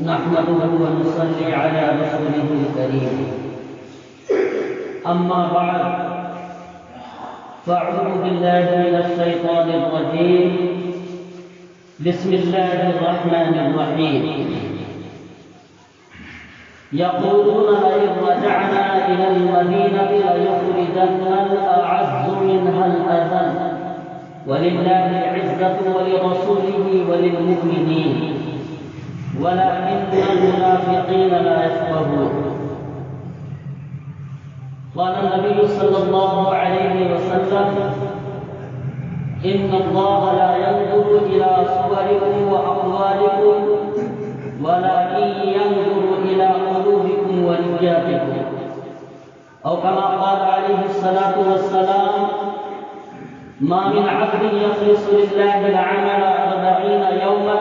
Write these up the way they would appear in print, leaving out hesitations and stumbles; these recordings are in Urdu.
نحمده ونصلي على رسوله الكريم أما بعد فأعوذ بالله من الشيطان الرجيم بسم الله الرحمن الرحيم يقولون لئن رجعنا إلى المدينة ليخرجن الأعز منها الأذل ولله العزة ولرسوله وللمؤمنين ولكن المنافقين لا يفقهون. قال النبي صلى الله عليه وسلم إن الله لا ينظر إلى صوركم وأموالكم ولكن ينظر إلى قلوبكم ونياتكم، أو كما قال عليه الصلاة والسلام ما من عبد يخلص لله العمل 40 يوما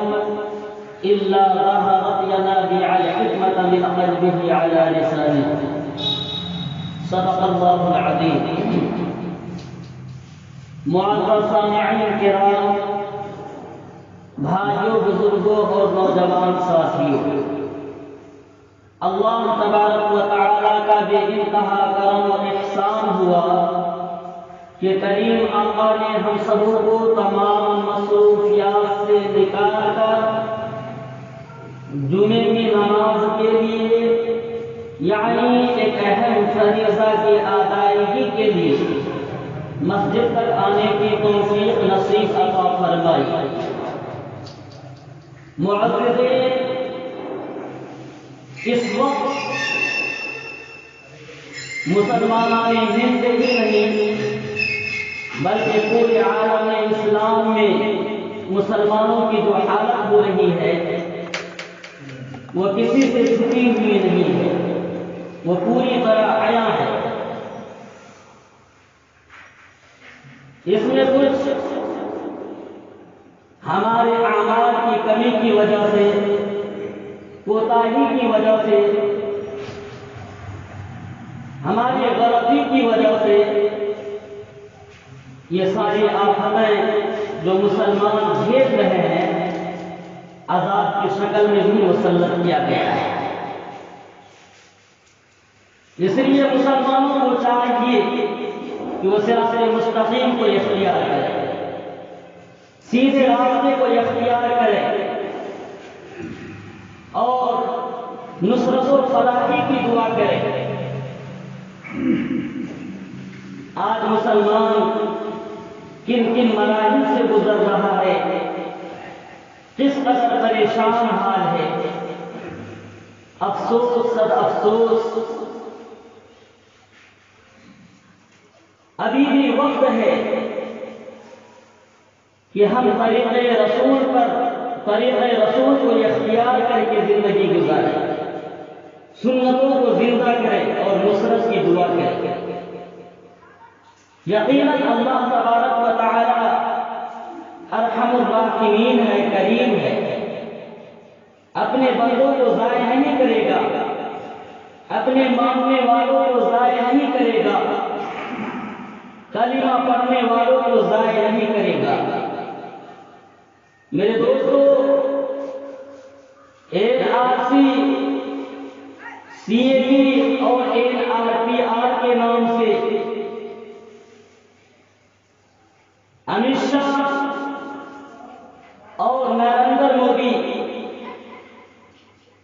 إلا ظهرت ينابيع الحكمة من قلبه على لسانه. صدق الله العظيم. معزز سامعین کرام، بھائیوں، بزرگوں اور نوجوان ساتھیوں، اللہ تبارک و تعالیٰ کا بے انتہا کرم و احسان ہوا کہ کریم آقا نے ہم سبوں کو تمام مصروفیات سے نکال کر جمعے کی نماز کے لیے، یعنی ایک اہم فریضہ کی ادائیگی کے لیے مسجد تک آنے کی توفیق نصیب عطا فرمائی۔ معززین، اس وقت مسلمانان ہند ہی نہیں بلکہ پورے عالم اسلام میں مسلمانوں کی جو حالت ہو رہی ہے وہ کسی سے چھپی ہوئی نہیں ہے، وہ پوری طرح عیاں ہے۔ اس میں کچھ ہمارے اعمال کی کمی کی وجہ سے، کوتاہی کی وجہ سے، ہماری غلطی کی وجہ سے یہ ساری آفتیں جو مسلمان جھیل رہے ہیں عذاب کی شکل میں بھی مسلط کیا گیا ہے۔ اس لیے مسلمانوں کو چاہیے کہ وہ صراط مستقیم کو اختیار کرے، سیدھے راستے کو اختیار کرے اور نصرت و فلاحی کی دعا کرے۔ آج مسلمان کن کن مراحل سے گزر رہا ہے، کس قدر پریشان حال ہے۔ افسوس صد افسوس، ابھی بھی وقت ہے کہ ہم طریق رسول کو اختیار کر کے زندگی گزاریں، سنتوں کو زندہ کریں اور نصرت کی دعا کریں۔ یقیناً اللہ تبارک و تعالی ارحم الراحمین ہے، کریم ہے، اپنے بندوں کو ضائع نہیں کرے گا، اپنے ماننے والوں کو ضائع نہیں کرے گا، کلمہ پڑھنے والوں کو ضائع نہیں کرے گا۔ میرے دوستو، NRC، CAB اور NRPR کے نام سے امت شاہ اور نریندر مودی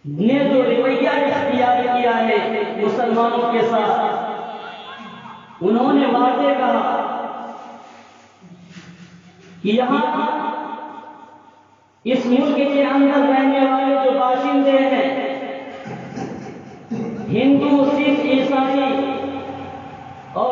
نے جو رویہ اختیار کیا ہے مسلمانوں کے ساتھ، انہوں نے واضح کہا کہ یہاں اس ملک کے اندر رہنے والے جو باشندے ہیں، ہندو، سکھ، عیسائی اور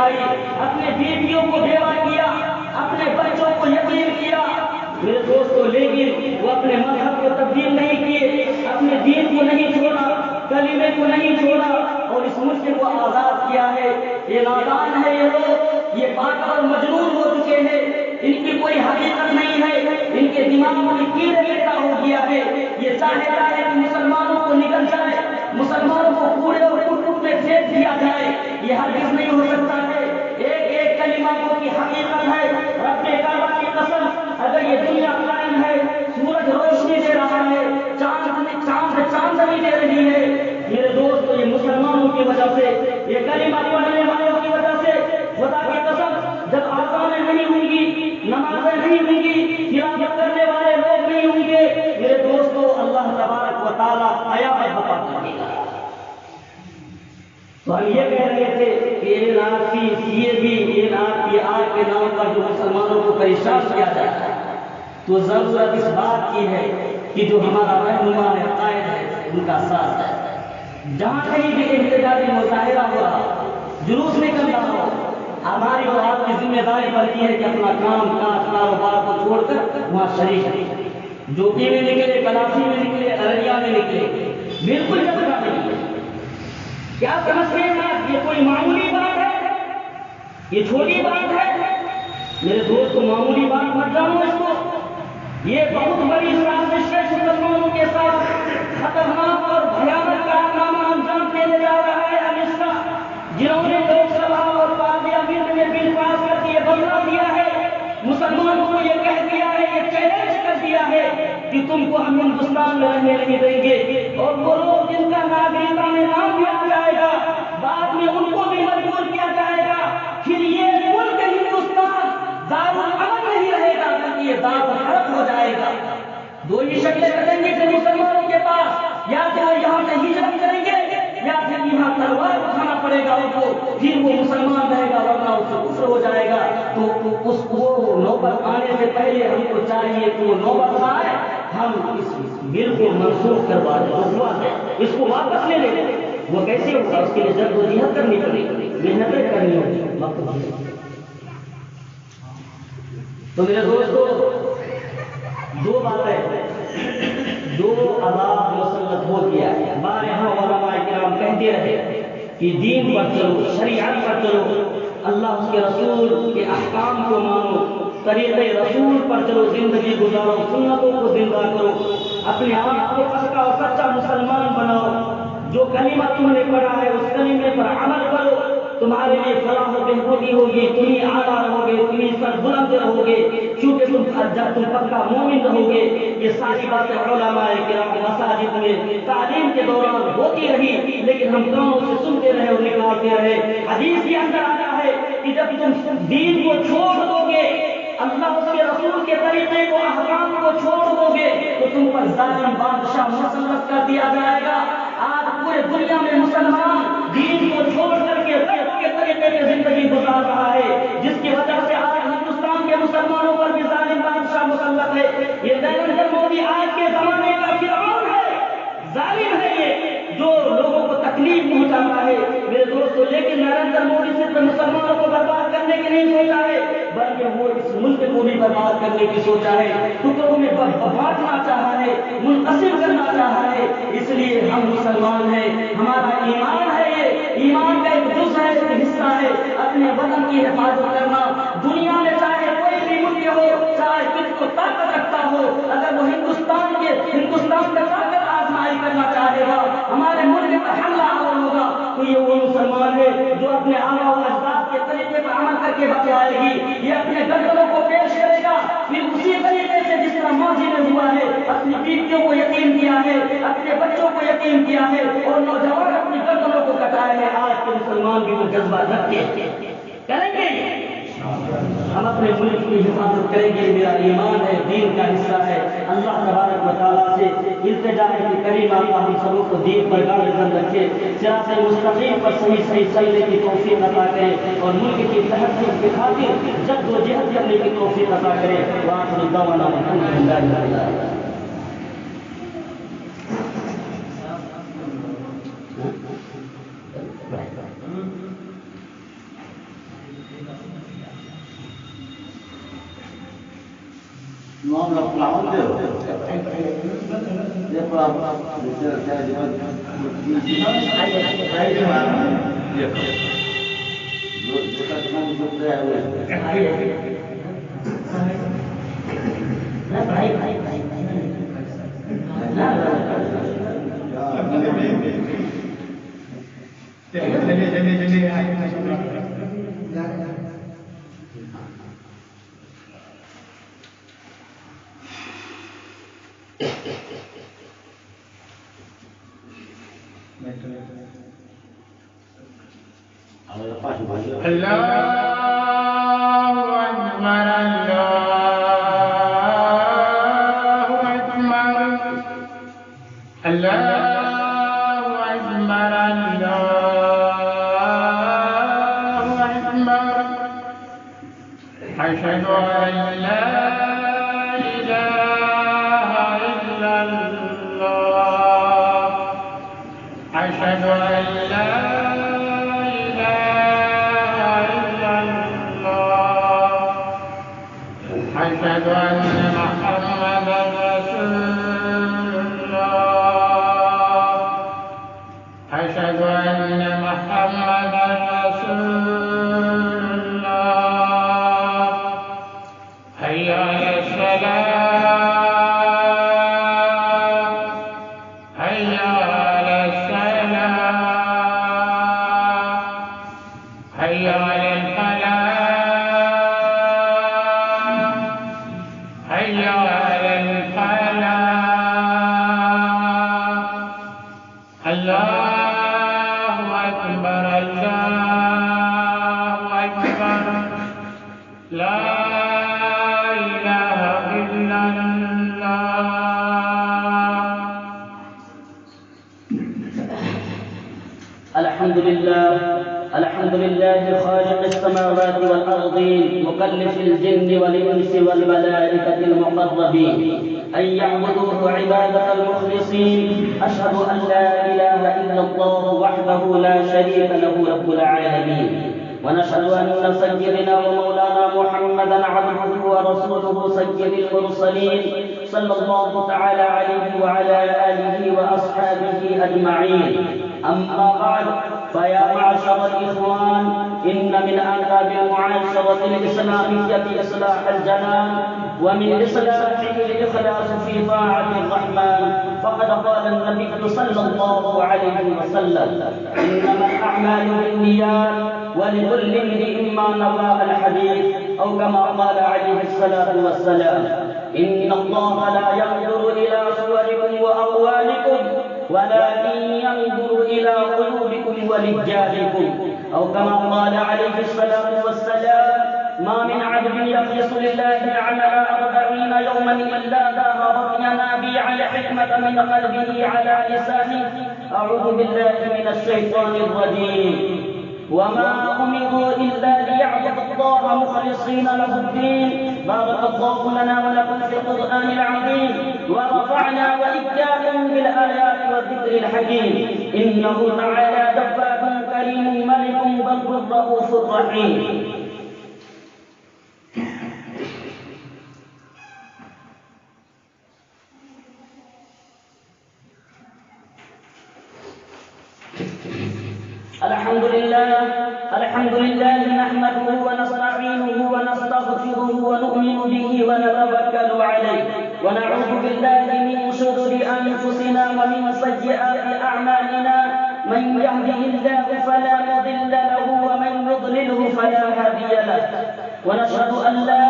بچائی، اپنے بیویوں کو بیوہ کیا، اپنے بچوں کو یتیم کیا میرے دوستوں، لیکن وہ اپنے مذہب کو تبدیل نہیں کیے، اپنے دین کو نہیں چھوڑا، کلمے کو نہیں چھوڑا اور اس ملک کو آزاد کیا ہے۔ یہ نادان ہے، یہ لوگ یہ پاگل اور مجنون ہو چکے ہیں، ان کی کوئی حقیقت نہیں ہے، ان کے دماغ میں کیڑے پیدا ہو گیا ہے۔ یہ چاہتا ہے کہ مسلمانوں کو نکل جائے، مسلمانوں کو کوڑے اور کٹ میں پھینک دیا جائے، یہ ہرگز نہیں ہو سکتا ہے۔ ایک ایک کلمہ کو کی حقیقت ہے، رب کعبہ کی قسم، اگر یہ دنیا قائم ہے، سورج روشنی دے رہا ہے، چاندنی دے رہی ہے، میرے دوست یہ مسلمانوں کی وجہ سے، یہ کلمہ پڑھنے والوں کی وجہ سے، خدا کی قسم جب آزانیں نہیں ہوں گی، نمازیں نہیں ہوں گی، تلاوت کرنے والے لوگ نہیں ہوں گے، میرے دوستو اللہ تبارک و تعالیٰ قیامت برپا کرے گا۔ تو ہم یہ کہہ رہے تھے کہ یہ بھی آگ کے نام پر جو مسلمانوں کو پریشان کیا جاتا ہے، تو ضرورت اس بات کی ہے کہ جو ہمارا رہنما ہے، قائد ہے، ان کا ساتھ ہے۔ جہاں کہیں بھی احتجاجی مظاہرہ ہو رہا، جلوس نکل رہا ہو، ہماری اور آپ کی ذمہ داری بنتی ہے کہ اپنا کام کاج کاروبار کو چھوڑ کر وہاں شریک ہیں۔ جوکی میں نکلے، کلاسی میں نکلے، ارریا میں نکلے، بالکل جگہ نہیں۔ کیا سمجھتے ہیں آپ یہ کوئی معمولی بات ہے؟ یہ چھوٹی بات ہے؟ میرے دوست معمولی بات مت جانو اس کو، یہ بہت بڑی سازش ہے مسلمانوں کے ساتھ، خطرناک اور بھیانک کارنامہ انجام دینے جا رہا ہے امت شاہ، جنہوں نے لوک سبھا اور پارلیمنٹ میں بل پاس کر کے بدلا دیا ہے، مسلمانوں کو یہ کہہ دیا ہے، یہ چیلنج کر دیا ہے کہ تم کو ہم ہندوستان میں رہنے نہیں دیں گے، اور وہ لوگ جن کا ناگرکتا میں نام لیا جائے گا بعد میں ان کو بھی مجبور کیا جائے گا، پھر یہ ملک ہندوستان دارالامن نہیں رہے گا بلکہ یہ دارالحرب ہو جائے گا۔ دو ہی شکلیں رہیں گی پھر مسلمانوں کے پاس، یا تو یہاں سے ہجرت کریں گے یا پھر یہاں تلوار اٹھانا پڑے گا ان کو، پھر وہ مسلمان رہے گا ورنہ اس سے کفر ہو جائے گا۔ تو اس کو نوبت آنے سے پہلے ہم کو چاہیے کہ وہ نوبت آئے، ہم اس بل کو منسوخ کروا دیں، جو ہوا ہے اس کو واپس لے لیں۔ وہ کیسے ہوگا؟ اس کے لیے جدوجہد کرنی پڑے گی، محنتیں کرنی ہوگی۔ تو میرے دوستو دو باتیں، دو عذاب مسلط ہو گیا ہے۔ بارہا علماء کرام کہتے رہے کہ دین پر چلو، شریعت پر چلو، اللہ اس کے رسول کے احکام کو مانو، طریقے رسول پر چلو، زندگی گزارو، سنتوں کو زندہ کرو، اپنے آپ کو پکا اور سچا مسلمان بناؤ، جو کلمہ تم نے پڑھا ہے اس کلمے پر عمل کرو، تمہارے لیے فلاح و بہبودی ہوگی، تم ہی اعلیٰ رہو گے، تم ہی سر بلند رہو گے، کیونکہ جب تم پکا مومن رہو گے۔ یہ ساری باتیں علماء کرام مساجد میں تعلیم کے دوران ہوتی رہی، لیکن ہم کانوں سے سنتے رہے اور نکالتے رہے۔ حدیث کے اندر آیا ہے کہ جب تم دین کو چھوڑ دو گے، اللہ اس کے رسول کے طریقے کو، احکام کو چھوڑ دو گے، تو تم پر ظالم بادشاہ مسلط کر دیا جائے گا۔ آج پورے دنیا میں مسلمان دین کو چھوڑ کر کے رب کے طریقے پہ زندگی گزار رہا ہے، جس کی وجہ سے آج ہندوستان کے مسلمانوں پر بھی ظالم بادشاہ مسلط ہے۔ یہ نریندر مودی آج کے زمانے کا فرعون ہے، ظالم ہے یہ، جو لوگوں کو تکلیف پہنچاتا ہے میرے دوستوں۔ لیکن نریندر مودی صرف مسلمانوں کو برباد کرنے کی نہیں سوچا ہے، بلکہ وہ اس ملک کو بھی برباد کرنے کی سوچا ہے، ٹکڑوں میں بانٹنا چاہا ہے، منقسم کرنا چاہا ہے۔ اس لیے ہم مسلمان ہیں، ہمارا ایمان ہے، یہ ایمان کا ایک جز ہے، ایک حصہ ہے اپنے وطن کی حفاظت کرنا۔ دنیا میں چاہے کوئی بھی ملک ہو، چاہے کس کو طاقت رکھتا ہو، اگر وہ ہندوستان کا طاقت آزمائی کرنا چاہے گا، ہمارے ملک پر حملہ آور ہوگا، تو یہ وہ مسلمان ہے جو اپنے آباء و اجداد کے طریقے پر عمل کر کے بچائے گی، یہ اپنے گردنوں کو پیش کرے گا، پھر اسی طریقے سے جس طرح ماضی میں ہوا ہے، اپنی بیویوں کو یتیم کیا ہے، اپنے بچوں کو یتیم کیا ہے، اور نوجوان اپنی گردنوں کو کٹائے ہیں۔ آج کے مسلمان بھی وہ جذبہ رکھتے کریں گے، ہم اپنے ملک کی حفاظت کریں گے، میرا ایمان ہے، دین کا حصہ ہے۔ اللہ تبارک و تعالیٰ سے التجا ہے کہ کریم اللہ ہم سبوں کو دین پر گاڑ کر رکھے، صراط مستقیم پر صحیح چلنے کی توفیق عطا کرے، اور ملک کی تحفظ کی خاطر جد و جہد کرنے کی توفیق عطا کرے۔ وآخر دعوانا الحمدللہ رب العالمین۔ Nuam la pelawan dia. Dia pelawan. Dia dia bukan cuma untuk saya. الحمد لله خالق السماوات والأرضين مكلف الجن والإنس والملائكة المقربين أن يعبدوه عبادة المخلصين. أشهد أن لا إله إلا الله وحده لا شريك له رب العالمين، ونشهد أن سيدنا ومولانا محمدا عبده ورسوله سيد المرسلين صلى الله تعالى عليه وعلى آله وأصحابه أجمعين. أما بعد، فيا معشر الإخوان، إن من آداب المعاشرة الإسلامية إصلاح الجنان، ومن إصلاحه الإخلاص في طاعة الرحمن. فقد قال النبي صلى الله عليه وسلم: إنما الأعمال بالنيات ولكل امرئ ما نوى. الحديث، أو كما قال عليه الصلاة والسلام: إن الله لا ينظر إلى صوركم وأقوالكم ولكن ينظر إلى قلوبكم ورجالكم. أو كما قال عليه الصلاة والسلام: ما من عبد يخلص لله العمل 40 يوما إلا ظهرت ينابيع الحكمة من قلبه على لسانه. أعوذ بالله من الشيطان الرجيم. وما أمروا إلا ليعبدوا الله مخلصين له الدين. بارك الله لنا ولكم في القرآن العظيم، ورفعنا وإياكم بالآيات والذكر الحكيم. إنه تعالى جبار كريم ملك بر رؤوف رحيم. الحمد لله نحمده ونستعينه ونستغفره ونؤمن به ونتوكل عليه، ونعوذ بالله من شرور أنفسنا ومن سيئات أعمالنا. من يهده الله فلا مضل له ومن يضلله فلا هادي له، ونشهد أن لا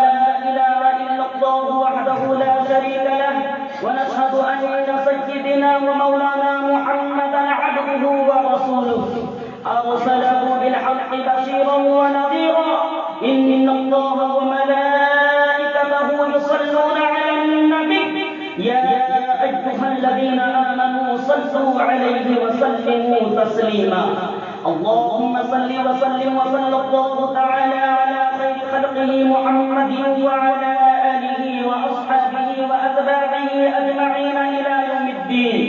إله إلا الله وحده لا شريك له، ونشهد أن سيدنا ومولانا محمدا عبده ورسوله أرسله بالحق بشيرا ونذيرا. إن الله وملائكته يصلون على النبي يا أيها الذين آمنوا صلوا عليه وسلموا تسليما. اللهم صل وسلم وصلى الله تعالى على خير خلقه محمد وعلى آله وأصحابه وأتباعه أجمعين إلى يوم الدين،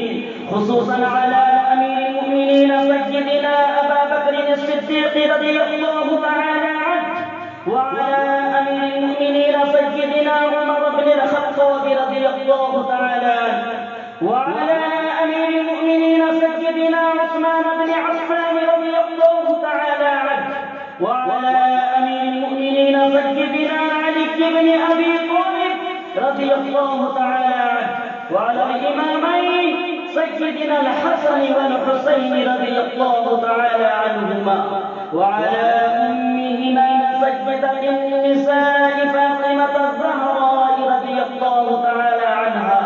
خصوصا على أمير المؤمنين سيدنا أبا بكر الصديق رضي الله تعالى عنه، وعلى أمير المؤمنين سيدنا عمر بن الخطاب الله تعالى عنه، وعلى أمير المؤمنين سيدنا عثمان بن عفان رضي الله تعالى عنه، وعلى أمير المؤمنين سيدنا علي بن أبي طالب رضي الله تعالى عنه، وعلى الإمامين سيدنا الحسن والحسين رضي الله تعالى عنهما، وعلى أمهما سيدة النساء فاطمة الزهراء رضي الله تعالى عنها،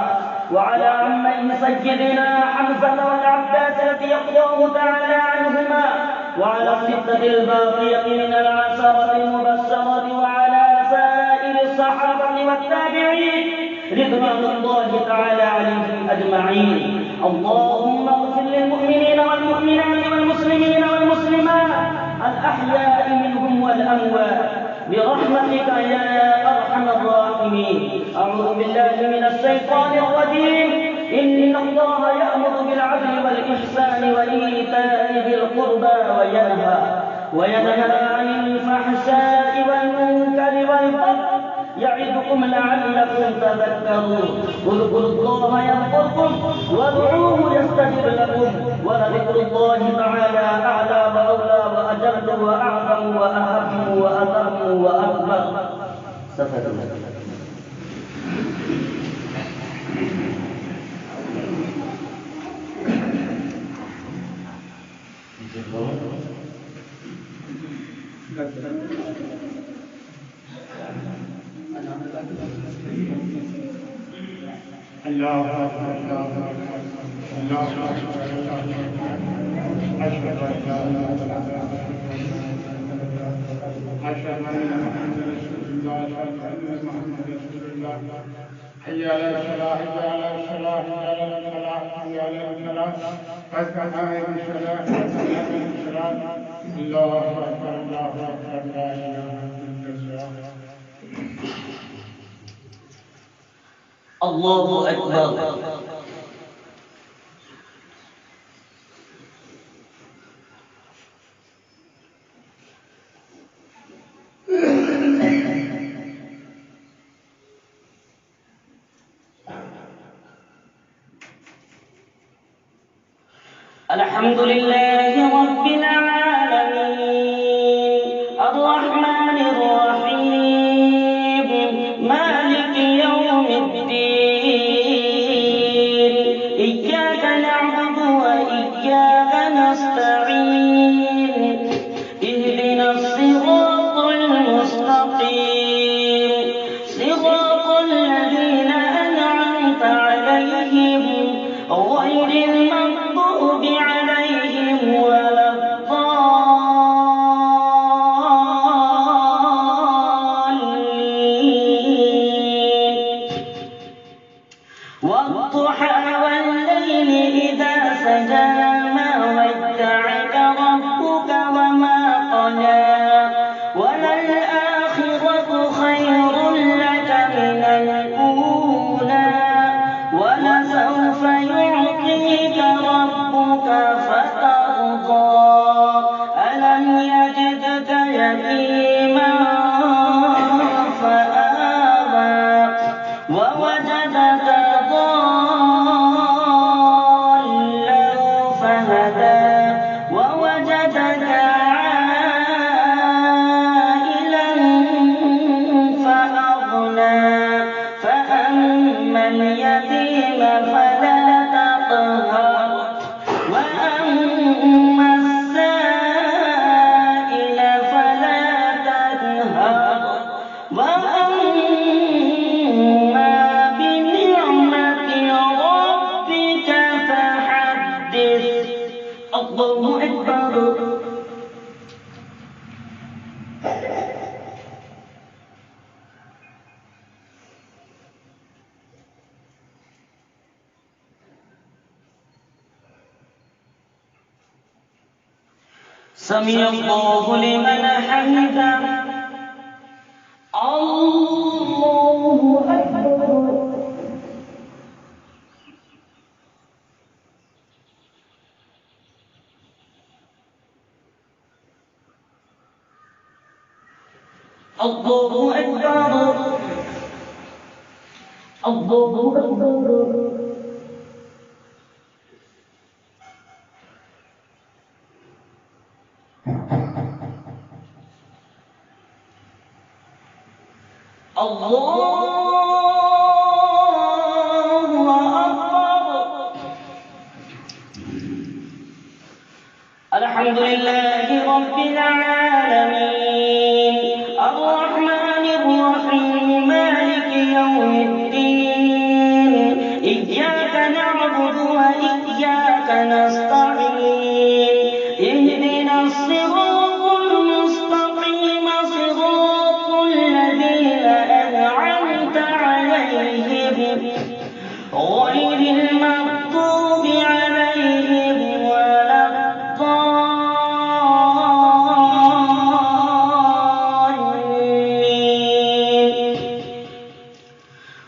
وعلى عمي سيدنا حمزة والعباس رضي الله تعالى عنهما، وعلى الستة الباقية من العشرة المبشرة، وعلى سائر الصحابة والتابعين رضوان الله تعالى عليهم أجمعين. اللهم اغفر للمؤمنين والمؤمنات والمسلمين والمسلمات الأحياء منهم والأموات برحمتك يا أرحم الراحمين. أعوذ بالله من الشيطان الرجيم. إن الله يأمر بالعدل والإحسان وإيتاء ذي القربى وينهى عن الفحشاء والمنكر والبغي يعظكم لعلكم تذكرون. اذكروا الله يذكركم وادعوه يستجب لكم ولذكر الله تعالى أعلى وأولى وأجل وأعظم وأهم وأتم وأكبر. الله أكبر الله أكبر الله أكبر أشهد أن لا إله إلا الله أشهد أن محمدا رسول الله أشهد أن محمدا رسول الله. حي على الصلاة حي على الصلاة حي على الصلاة حي على الصلاة قد قامت الصلاة قد قامت الصلاة. الله أكبر الله أكبر لا إله إلا الله. الله أكبر. الحمد لله رب العالمين الرحمن الرحيم مالك يوم الدين. إياك نعبد وإياك نستعين. اهدنا الصراط المستقيم صراط الذين أنعمت عليهم غير المغضوب عليهم ولا الضالين. والضحى والليل إذا سجى ما ودعك ربك وما قلى وللآخرة خير لك من الأولى ولسوف يعطيك ربك فترضى. ألم يجدك يتيما فآوى ووجدك ضالا فهدى ووجدك عائلا فأغنى. فأما اليتيم فلا تقهر وأما السائل فلا تنهر وأما بنعمة ربك فحدث. الله أكبر. سمع الله لمن حمده. الله أكبر. الله أكبر. الله أكبر. الحمد لله رب العالمين الرحمن الرحيم مالك يوم الدين إياك نعبد وإياك نستعين اهدنا الصراط المستقيم صراط الذين أنعمت عليهم غير المغضوب عليهم ولا الضالين.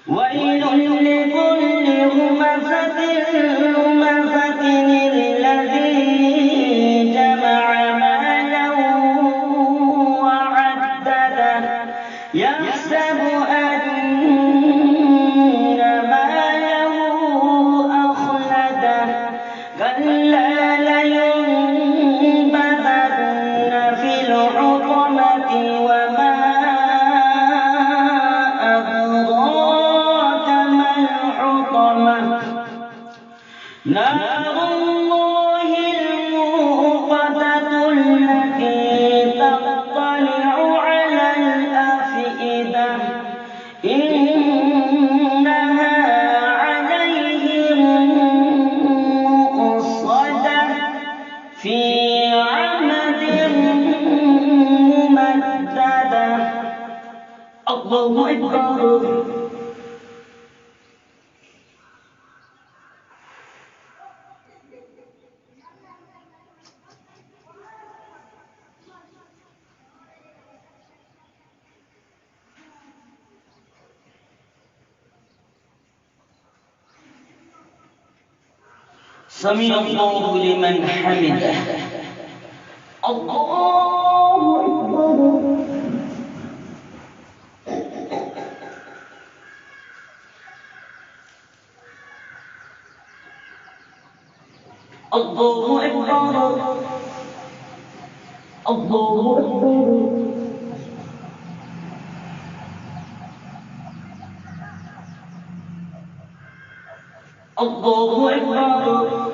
ويل لكل همزة لمزة الذي جمع مالا وعدده يحسب أن ماله أخلده كلا لينبذن في الحطمة وما أدراك ما الحطمة نار الله الموقدة التي تطلع على الأفئدة إنها عليهم مؤصدة في عمد ممددة. الله أكبر. سمع الله لمن حمده. الله أكبر. الله أكبر. الله أكبر. الله أكبر.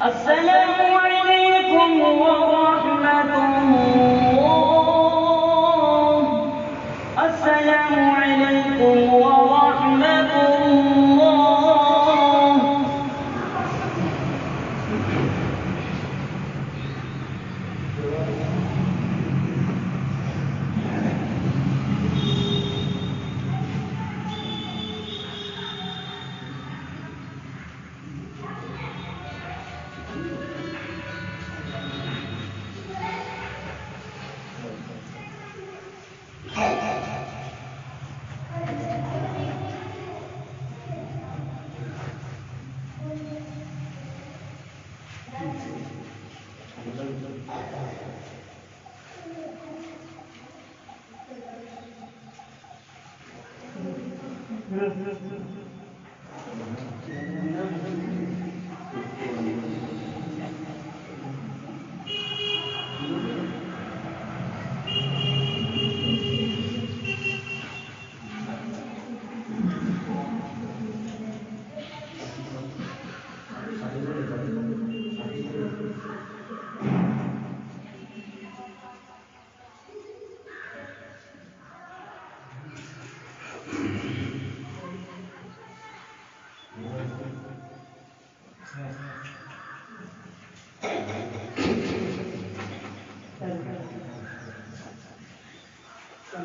السلام عليكم ورحمة الله. السلام عليكم ورحمة الله.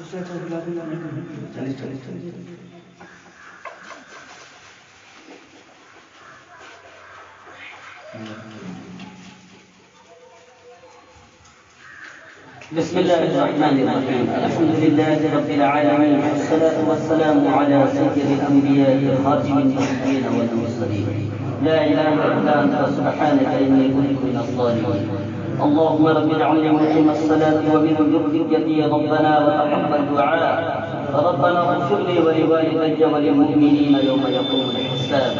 بسم الله الرحمن الرحيم. الحمد لله رب العالمين، والصلاة والسلام على سيد الأنبياء خاتم النبيين والمرسلين. لا إله إلا أنت سبحانك إني كنت من الظالمين. اللهم رب اجعلني مقيم الصلاة ومن ذريتي ربنا وتقبل دعاء. ربنا اغفر لي ولوالدي وللمؤمنين يوم يقوم الحساب.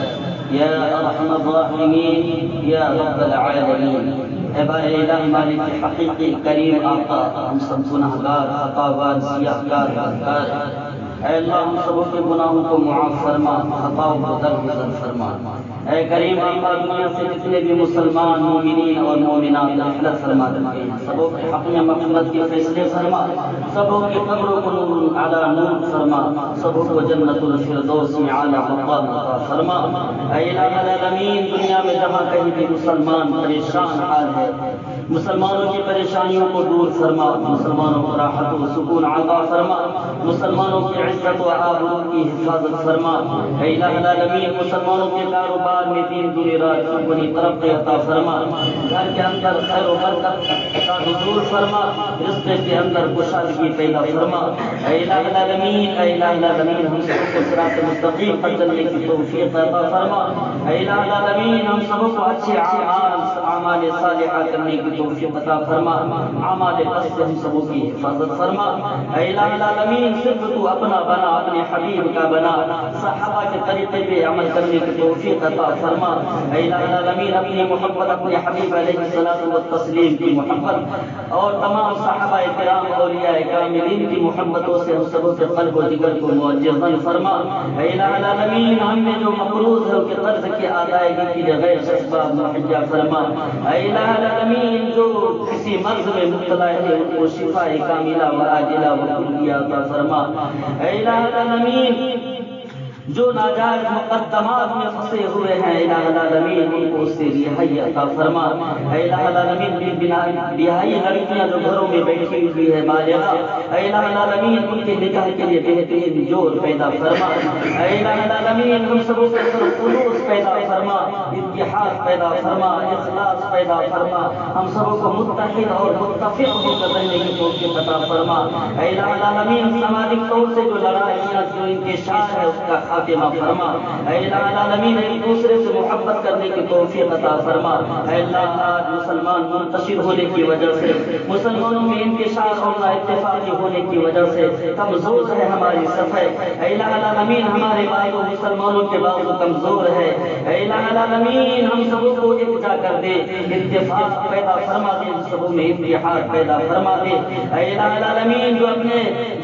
يا أرحم الراحمين يا رب العالمين. اے بارے الہ مالک حقیقی کریم آقا، ہم سب گناہگار، خطاوار، سیاہکار، بدکار، اے اللہ ہم سبوں کے گناہوں کو معاف فرما، خطاؤں کو درگزر فرما۔ اے کریم آقا، دنیا سے جتنے بھی مسلمان مومنین اور مومنات رحلت فرما دیتے ہیں، سبوں کے حق میں مغفرت کے فیصلے فرما، سبوں کی قبروں کو نور علی نور فرما، سبوں کو جنت الفردوس میں اعلی مقام عطا فرما۔ اے الہ العالمین، دنیا میں جہاں کہیں بھی مسلمان پریشان حال ہے، مسلمانوں کی پریشانیوں کو دور فرما، مسلمانوں کو راحت و سکون عطا فرما، مسلمانوں کی عزت و آبرو کی حفاظت فرما۔ اے الہ العالمین، مسلمانوں کے کاروبار میں دین دنیا رات سکونی ترقی عطا فرما، گھر کے اندر خیر و برکت کا حضور فرما، رزق کے اندر کشادگی پیدا فرما۔ اے الہ العالمین، اے الہ العالمین، ہم سب کو صراط مستقیم پر چلنے کی توفیق عطا فرما۔ اے الہ العالمین، ہم سب کو اچھے اعمال صالحہ کرنے کی توفیق عطا فرما، اعمال بد سے ہم سب کی حفاظت فرما۔ اے الہ العالمین، صرف تو اپنا بنا، اپنے حبیب کا بنا، صحابہ کے طریقے پہ عمل کرنے کی توفیق عطا فرما۔ اے الہ العالمین، اپنی محبت، اپنے حبیب علیہ الصلوۃ والتسلیم کی محبت اور تمام صحابہ کرام اولیاء کاملین کی محبتوں سے ہم سب کے قلب و جگر کو معجزن فرما۔ اے الہ العالمین، ہم میں جو مقروض ہے اس کے قرض کی ادائیگی کے لیے غیر اسباب مہیا فرما۔ اے الہ العالمین، جو کسی مرض میں مبتلا ہے ان کو شفاء کاملہ و عاجلہ و کلیہ عطا فرما۔ اے الہ العالمین، جو ناجائز مقدمات میں پھنسے ہوئے ہیں الہ العالمین ان کو اس سے رہائی عطا فرما۔ اے الہ العالمین، بیاہی لڑکیاں جو گھروں میں بیٹھی ہوئی ہے بالغہ، اے الہ العالمین ان کے نکاح کے لیے بہترین جوڑ پیدا فرما۔ اے الہ العالمین، ہم سب کے اندر خلوص پیدا فرما، اتحاد پیدا فرما، اخلاص پیدا فرما، ہم سب کو متحد اور متفق ہو کر رہنے کی توفیق عطا فرما۔ اے الہ العالمین، سماجی طور سے جو لڑائیاں، جو انتشار ہے اس کا خاتمہ فرما۔ اے الہ العالمین، ایک دوسرے سے محبت کرنے کی توفیق عطا فرما۔ اے اللہ، آج مسلمان منتشر ہونے کی وجہ سے، مسلمانوں میں انتشار اور اتفاقی ہونے کی وجہ سے کمزور ہے ہماری صفحہ۔ اے الہ العالمین، ہمارے بازو مسلمانوں کے بازو کمزور ہے۔ اے الہ العالمین، ہم سب کو یکجا کر دے، اتفاق پیدا فرما دے، ہم سب میں اتحاد پیدا فرما دے۔ اے الہ العالمین، جو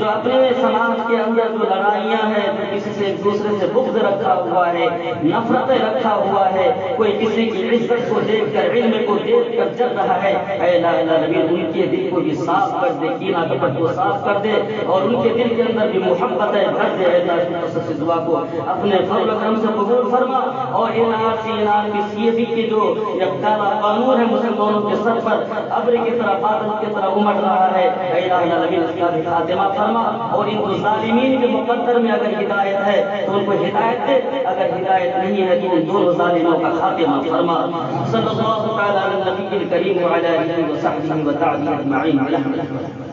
اپنے سماج کے اندر جو لڑائیاں ہیں، جو کسی سے ایک دوسرے سے بغض رکھا ہوا ہے، نفرتیں رکھا ہوا ہے، کوئی کسی کی عزت کو دیکھ کر، علم کو دیکھ کر جل رہا ہے، اے الہ العالمین ان کے دل کو بھی صاف کر دے، کینہ کپٹ کو صاف کر دے اور ان کے دل کے اندر بھی محبت ہے بھر دے۔ اے اللہ، اس دعا کو اپنے فضل و کرم سے قبول فرما اور انعام کی سی کے جو یہ کالا قانون ہے مسلمانوں کے سر پر ابر کی طرح، بادل کی طرح امڑ رہا ہے، اے الہ العالمین اس کا بھی خاتمہ فرما اور ان ظالمین کے مقدر میں اگر ہدایت ہے تو ان کو ہدایت دے، اگر ہدایت نہیں ہے تو ان دونوں ظالموں کا خاتمہ فرما۔ صلی اللہ تعالی علی النبی الکریم وعلی آلہ وصحبہ وتعالی اجمعین۔